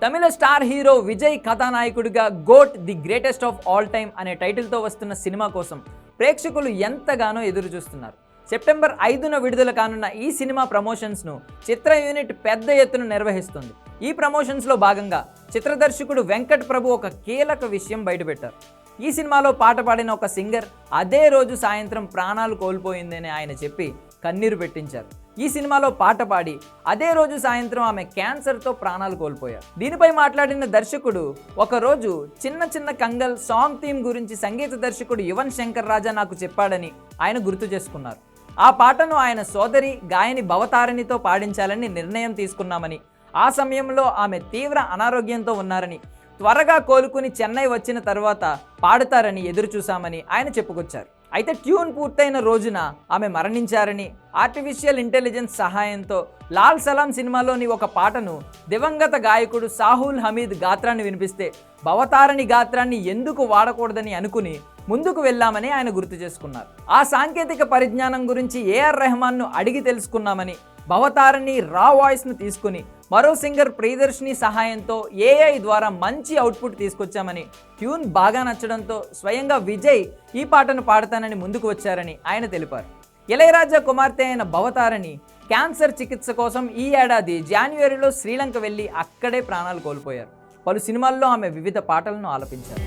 తమిళ star hero Vijay కథానాయకుడిగా GOAT the greatest of all time అనే టైటిల్తో వస్తున్న సినిమా కోసం ప్రేక్షకులు ఎంతగానో ఎదురు చూస్తున్నారు. సెప్టెంబర్ 5న విడుదల కానున్న ఈ సినిమా ప్రమోషన్స్ను చిత్ర యూనిట్ పెద్ద ఎత్తున నిర్వహిస్తుంది. ఈ ప్రమోషన్స్లో భాగంగా చిత్ర దర్శకుడు వెంకట్ ప్రభు ఒక కీలక విషయం బయటపెట్టారు. ఈ సినిమాలో పాట పాడిన ఒక సింగర్ అదే రోజు సాయంత్రం ప్రాణాలు కోల్పోయిందని ఆయన చెప్పి కన్నీరు పెట్టించారు. ఈ సినిమాలో పాట పాడి అదే రోజు సాయంత్రం ఆమె క్యాన్సర్తో ప్రాణాలు కోల్పోయారు. దీనిపై మాట్లాడిన దర్శకుడు ఒకరోజు చిన్న కంగల్ సాంగ్ థీమ్ గురించి సంగీత దర్శకుడు యువన్ శంకర్ రాజా నాకు చెప్పాడని ఆయన గుర్తు చేసుకున్నారు. ఆ పాటను ఆయన సోదరి గాయని భవతారిణితో పాడించాలని నిర్ణయం తీసుకున్నామని, ఆ సమయంలో ఆమె తీవ్ర అనారోగ్యంతో ఉన్నారని, త్వరగా కోలుకుని చెన్నై వచ్చిన తర్వాత పాడుతారని ఎదురు చూశామని ఆయన చెప్పుకొచ్చారు. అయితే ట్యూన్ పూర్తయిన రోజున ఆమె మరణించారని, ఆర్టిఫిషియల్ ఇంటెలిజెన్స్ సహాయంతో లాల్ సలాం సినిమాలోని ఒక పాటను దివంగత గాయకుడు సాహుల్ హమీద్ గాత్రాన్ని వినిపిస్తే భవతారిణి గాత్రాన్ని ఎందుకు వాడకూడదని అనుకుని ముందుకు వెళ్ళామని ఆయన గుర్తు చేసుకున్నారు. ఆ సాంకేతిక పరిజ్ఞానం గురించి ఏఆర్ రెహమాన్ను అడిగి తెలుసుకున్నామని, భవతారిణి రా వాయిస్ను తీసుకుని మరో సింగర్ ప్రియదర్శిని సహాయంతో ఏఐ ద్వారా మంచి అవుట్పుట్ తీసుకొచ్చామని, ట్యూన్ బాగా నచ్చడంతో స్వయంగా విజయ్ ఈ పాటను పాడతానని ముందుకు వచ్చారని ఆయన తెలిపారు. ఇళయరాజా కుమార్తె అయిన భవతారిణి క్యాన్సర్ చికిత్స కోసం ఈ ఏడాది జాన్యువరిలో శ్రీలంక వెళ్ళి అక్కడే ప్రాణాలు కోల్పోయారు. పలు సినిమాల్లో ఆమె వివిధ పాటలను ఆలపించారు.